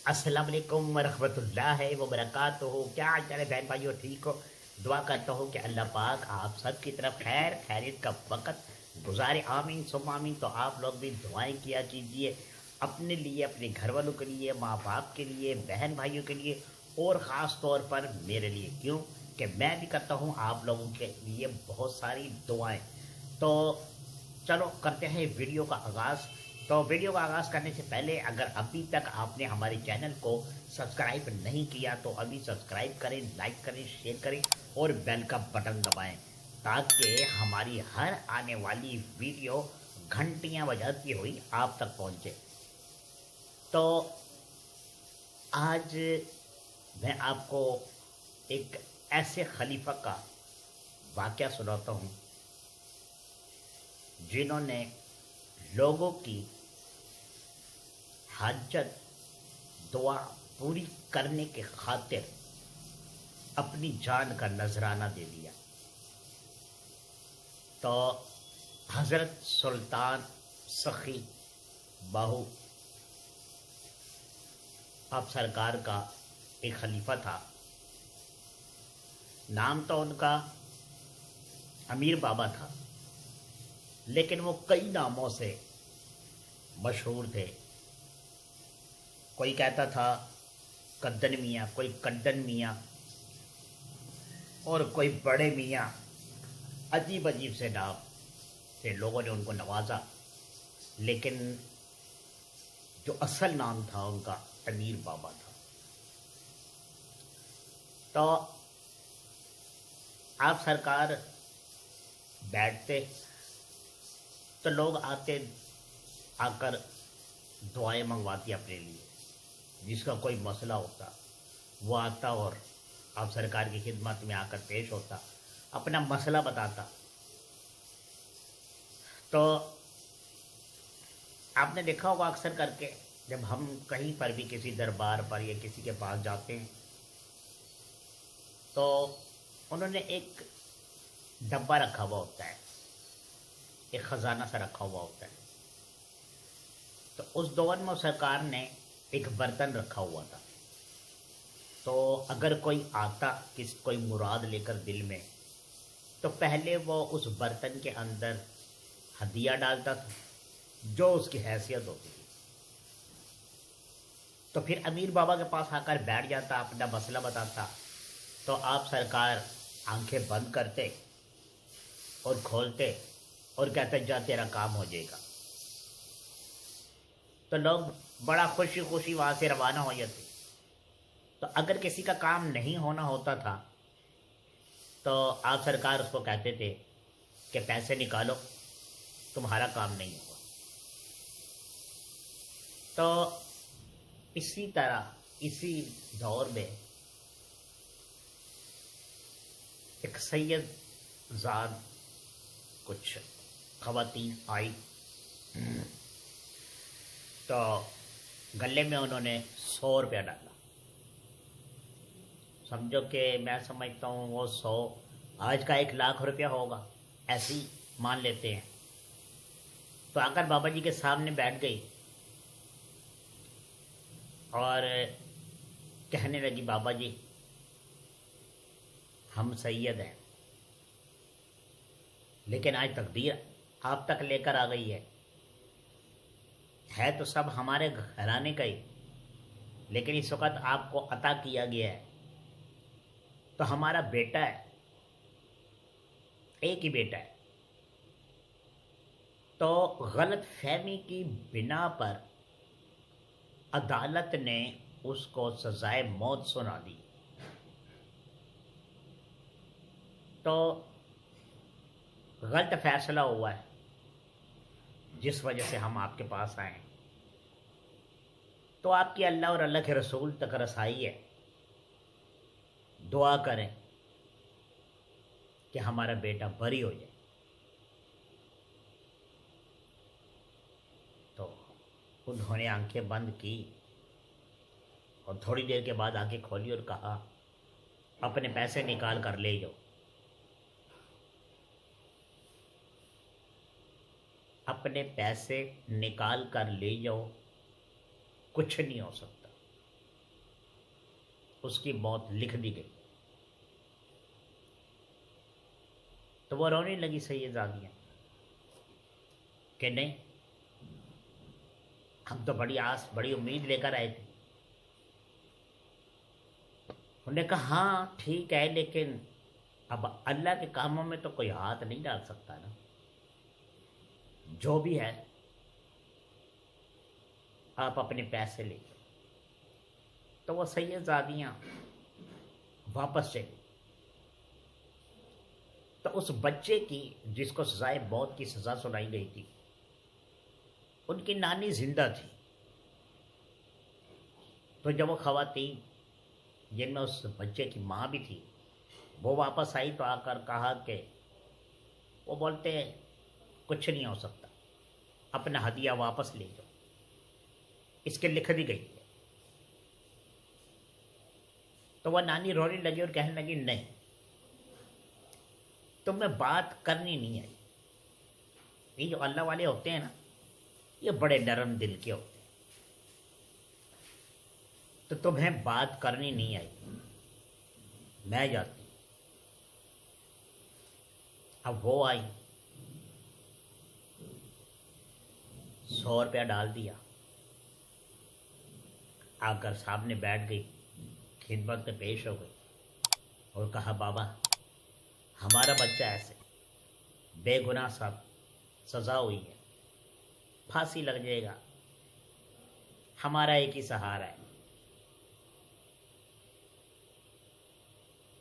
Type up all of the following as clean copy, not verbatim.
अस्सलाम वालेकुम वरहमतुल्लाहि व बरकातुहू। क्या हाल चाल है बहन भाइयों, ठीक हो? दुआ करता हूँ कि अल्लाह पाक आप सब की तरफ खैर खैरियत का वक़्त गुजारे। आमीन सुम आमीन। तो आप लोग भी दुआएं किया कीजिए अपने लिए, अपने घर वालों के लिए, माँ बाप के लिए, बहन भाइयों के लिए, और ख़ास तौर पर मेरे लिए। क्यों कि मैं भी करता हूँ आप लोगों के लिए बहुत सारी दुआएं। तो चलो करते हैं वीडियो का आगाज़। तो वीडियो का आगाज़ करने से पहले अगर अभी तक आपने हमारे चैनल को सब्सक्राइब नहीं किया तो अभी सब्सक्राइब करें, लाइक करें, शेयर करें और बेल का बटन दबाएं ताकि हमारी हर आने वाली वीडियो घंटियां बजाती हुई आप तक पहुंचे। तो आज मैं आपको एक ऐसे खलीफा का वाक़या सुनाता हूँ जिन्होंने लोगों की हाजत दुआ पूरी करने के खातिर अपनी जान का नजराना दे दिया। तो हज़रत सुल्तान सखी बाहू आप सरकार का एक खलीफा था। नाम तो उनका अमीर बाबा था, लेकिन वो कई नामों से मशहूर थे। कोई कहता था कद्दन मियाँ, कोई कड्डन मियाँ, और कोई बड़े मियाँ। अजीब अजीब से नाम थे, लोगों ने उनको नवाजा। लेकिन जो असल नाम था उनका अमीर बाबा था। तो आप सरकार बैठते तो लोग आते, आकर दुआएं मंगवाती अपने लिए। जिसका कोई मसला होता वो आता और आप सरकार की खिदमत में आकर पेश होता, अपना मसला बताता। तो आपने देखा होगा अक्सर करके जब हम कहीं पर भी किसी दरबार पर या किसी के पास जाते हैं तो उन्होंने एक डब्बा रखा हुआ होता है, एक ख़जाना सा रखा हुआ होता है। तो उस दौर में सरकार ने एक बर्तन रखा हुआ था। तो अगर कोई आता कोई मुराद लेकर दिल में, तो पहले वो उस बर्तन के अंदर हदिया डालता था जो उसकी हैसियत होती थी। तो फिर अमीर बाबा के पास आकर बैठ जाता, अपना मसला बताता। तो आप सरकार आंखें बंद करते और खोलते और कहते जा तेरा काम हो जाएगा। तो लोग बड़ा खुशी खुशी वहाँ से रवाना हो जाते। तो अगर किसी का काम नहीं होना होता था तो आप सरकार उसको कहते थे कि पैसे निकालो, तुम्हारा काम नहीं होगा। तो इसी तरह इसी दौर में एक सैयद ज़ाद कुछ ख़वातीन आई। तो गले में उन्होंने 100 रुपया डाला। समझो कि मैं समझता हूँ वो 100 आज का 1 लाख रुपया होगा, ऐसे ही मान लेते हैं। तो आकर बाबा जी के सामने बैठ गई और कहने लगी, बाबा जी हम सैयद हैं, लेकिन आज तकदीर आप तक लेकर आ गई है तो सब हमारे घराने का ही, लेकिन इस वक्त आपको अता किया गया है। तो हमारा बेटा है, एक ही बेटा है। तो गलत फहमी की बिना पर अदालत ने उसको सजाए मौत सुना दी। तो गलत फैसला हुआ है जिस वजह से हम आपके पास आए। तो आपकी अल्लाह और अल्लाह के रसूल तक रसाई है, दुआ करें कि हमारा बेटा बरी हो जाए। तो उन्होंने आंखें बंद की और थोड़ी देर के बाद आंखें खोली और कहा, अपने पैसे निकाल कर ले जाओ। अपने पैसे निकाल कर ले जाओ, कुछ नहीं हो सकता। اس کی موت لکھ دی گئی۔ تو وہ رونے لگی سیدزادیاں کہ نہیں، ہم تو بڑی آس بڑی امید لے کر آئے تھے۔ انہوں نے کہا ہاں ٹھیک ہے، لیکن اب اللہ کے کاموں میں تو کوئی ہاتھ نہیں ڈال سکتا نا، جو بھی ہے آپ اپنے پیسے لے جاؤ۔ تو وہ سیدزادیاں واپس چلی۔ تو اس بچے کی جس کو سزائے موت کی سزا سنائی گئی تھی، ان کی نانی زندہ تھی۔ تو جب وہ خواتین جن میں اس بچے کی ماں بھی تھی وہ واپس آئی تو آ کر کہا کہ وہ بولتے کچھ نہیں ہو سکتا، اپنا ہدیہ واپس لے جاؤ، اس کے لکھ دی گئی ہے۔ تو وہ نانی رونے لگی اور کہنے لگی نہیں، تمہیں بات کرنی نہیں آئی۔ یہ جو اللہ والے ہوتے ہیں نا، یہ بڑے نرم دل کے ہوتے ہیں، تو تمہیں بات کرنی نہیں آئی، میں جاتی ہوں۔ اب وہ آئی، 100 روپیہ ڈال دیا، آ کر سامنے بیٹھ گئی، خدمت میں پیش ہو گئی اور کہا بابا ہمارا بچہ ایسے بے گناہ صاحب سزا ہوئی ہے، پھانسی لگ جائے گا، ہمارا ایک ہی سہارا ہے۔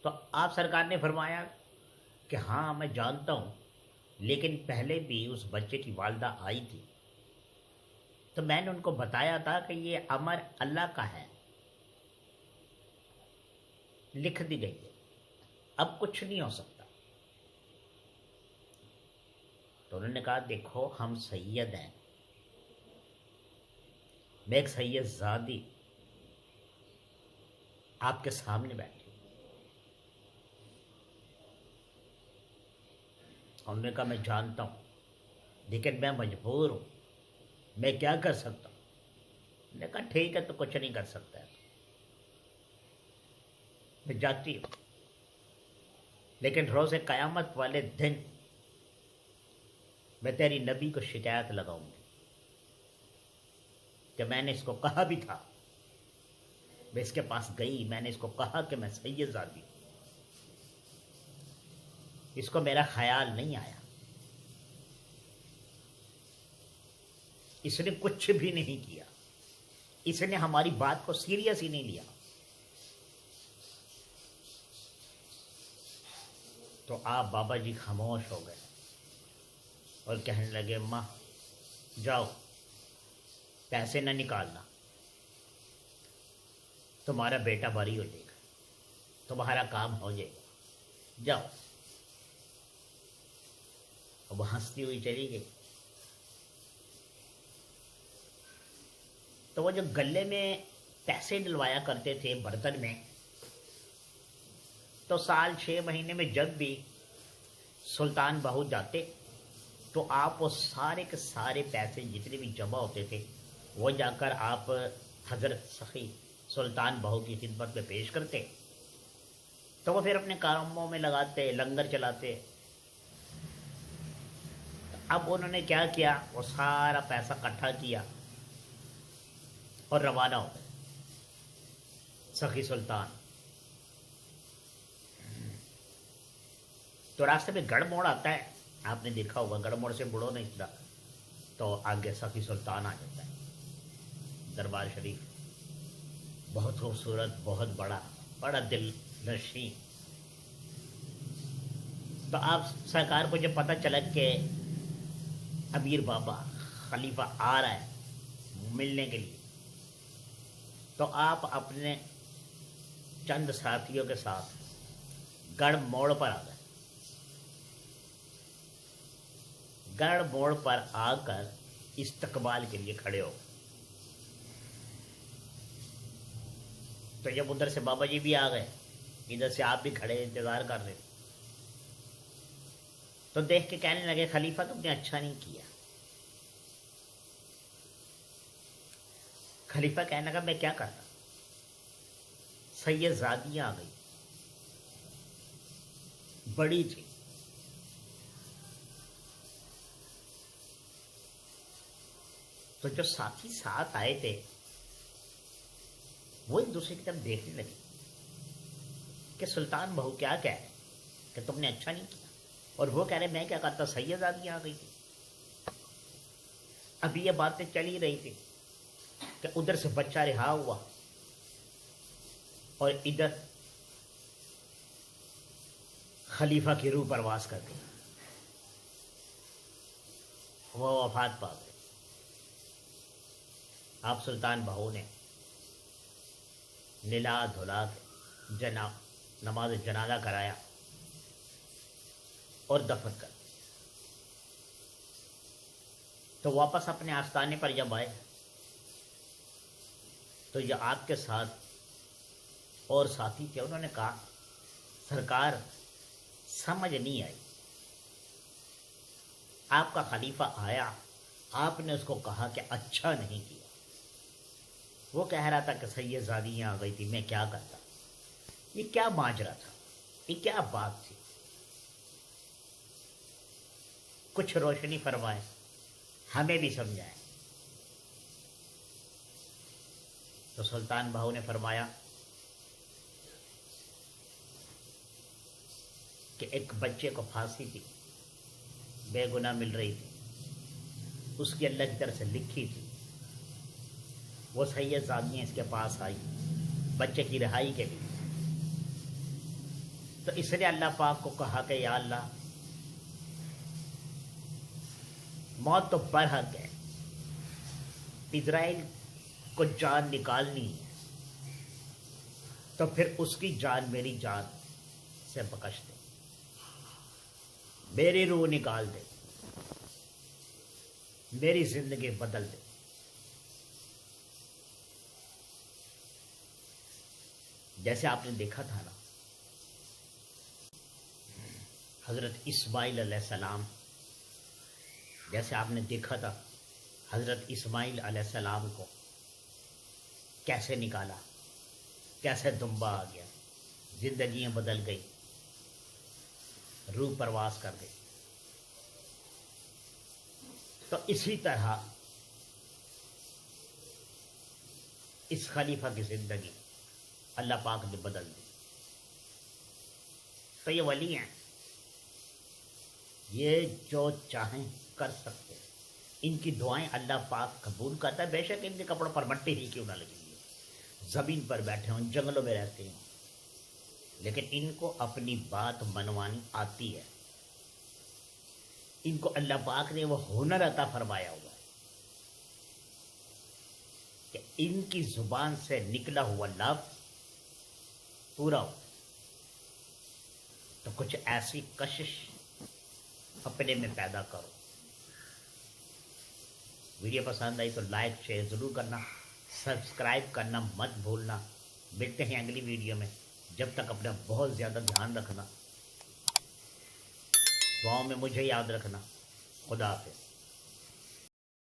تو آپ سرکار نے فرمایا کہ ہاں میں جانتا ہوں، لیکن پہلے بھی اس بچے کی والدہ آئی تھی تو میں نے ان کو بتایا تھا کہ یہ امر اللہ کا ہے، لکھ دی گئی ہے، اب کچھ نہیں ہو سکتا۔ تو انہوں نے کہا دیکھو ہم سید ہیں، میں ایک سید زادی آپ کے سامنے بیٹھی، انہوں نے کہا میں جانتا ہوں لیکن میں مجبور ہوں، میں کیا کر سکتا ہوں؟ انہوں نے کہا ٹھیک ہے تو کچھ نہیں کر سکتا ہے، میں جاتی ہوں، لیکن روز قیامت والے دن میں تیری نبی کو شکایت لگاؤں گی کہ میں نے اس کو کہا بھی تھا، میں اس کے پاس گئی، میں نے اس کو کہا کہ میں سید زادی ہوں، اس کو میرا خیال نہیں آیا، اس نے کچھ بھی نہیں کیا، اس نے ہماری بات کو سیریس ہی نہیں لیا۔ تو آپ بابا جی خاموش ہو گئے اور کہنے لگے ماں جاؤ پیسے نہ نکالنا، تمہارا بیٹا بری ہو جائے گا، تمہارا کام ہو جائے گا، جاؤ۔ اب وہ ہنستی ہوئی چلی گئی۔ تو وہ جو گلے میں پیسے ڈلوایا کرتے تھے برتن میں، تو سال 6 مہینے میں جب بھی سلطان بہو جاتے تو آپ وہ سارے کے سارے پیسے جتنے بھی جمع ہوتے تھے وہ جا کر آپ حضرت سخی سلطان بہو کی خدمت میں پیش کرتے، تو وہ پھر اپنے کاموں میں لگاتے، لنگر چلاتے۔ اب انہوں نے کیا کیا، وہ سارا پیسہ اکٹھا کیا اور روانہ ہو گئے سخی سلطان۔ تو راستے میں گڑھ موڑ آتا ہے، آپ نے دیکھا ہوگا، گڑھ موڑ سے مڑو نہیں سدھا تو آگے سخی سلطان آ جاتا ہے، دربار شریف بہت خوبصورت، بہت بڑا دل نشیں۔ تو آپ سرکار کو جب پتہ چلا کہ امیر بابا خلیفہ آ رہا ہے ملنے کے لیے، تو آپ اپنے چند ساتھیوں کے ساتھ گڑھ موڑ پر آ گئے۔ گڑھ موڑ پر آ کر استقبال کے لیے کھڑے ہو۔ تو جب ادھر سے بابا جی بھی آ گئے، ادھر سے آپ بھی کھڑے انتظار کر رہے، تو دیکھ کے کہنے لگے خلیفہ تم نے اچھا نہیں کیا۔ خلیفہ کہنے لگا میں کیا کرتا، सैयदजादियाँ आ गई, बड़ी थी। तो जो साथी साथ आए थे वो एक दूसरे की तरफ देखने लगे कि सुल्तान बहू क्या कह रहे कि तुमने अच्छा नहीं किया, और वो कह रहे मैं क्या करता, सैयदजादियाँ आ गई थी। अभी ये बातें चल ही रही थी कि उधर से बच्चा रिहा हुआ और इधर खलीफा की रूह परवास कर गई, वो वफात पा गए। आप सुल्तान बहू ने नीला धुला के नमाज जनाजा कराया और दफन कर। तो वापस अपने आस्थाने पर जब आए तो ये आपके साथ और साथी थे, उन्होंने कहा सरकार समझ नहीं आई, आपका खलीफा आया, आपने उसको कहा कि अच्छा नहीं किया। वो कह रहा था कि सैयदजादियाँ आ गई थी, मैं क्या करता। ये क्या माजरा था, ये क्या बात थी, कुछ रोशनी फरमाए, हमें भी समझाए। तो सुल्तान बहू ने फरमाया कि एक बच्चे को फांसी थी, बेगुनाह मिल रही थी, उसकी अल्लाह की तरफ से लिखी थी। वो सैयदजादियाँ इसके पास आई बच्चे की रिहाई के लिए। तो इसने अल्लाह पाक को कहा कि या अल्लाह, मौत तो बरहक है, इजराइल को जान निकालनी है, तो फिर उसकी जान मेरी जान से बख्श दे, मेरी रूह निकाल दे, मेरी जिंदगी बदल दे। जैसे आपने देखा था ना, हजरत इस्माइल अलैहिस्सलाम, जैसे आपने देखा था हजरत इस्माइल अलैहिस्सलाम को कैसे निकाला, कैसे दुम्बा आ गया, जिंदगियां बदल गई, रूह परवास कर गई। तो इसी तरह इस खलीफा की जिंदगी अल्लाह पाक ने बदल दी। तो ये वली हैं, ये जो चाहें कर सकते हैं, इनकी दुआएं अल्लाह पाक कबूल करता है। बेशक इनके कपड़ों पर मट्टी ही क्यों ना लगी है, ज़मीन पर बैठे हों, जंगलों में रहते हों, लेकिन इनको अपनी बात मनवानी आती है। इनको अल्लाह पाक ने वो हुनर अता फरमाया हुआ है कि इनकी जुबान से निकला हुआ लफ्ज पूरा हो। तो कुछ ऐसी कशिश अपने में पैदा करो। वीडियो पसंद आई तो लाइक शेयर ज़रूर करना, सब्सक्राइब करना मत भूलना। मिलते हैं अगली वीडियो में, जब तक अपना बहुत ज़्यादा ध्यान रखना, दुआओं में मुझे याद रखना। खुदा हाफिज़।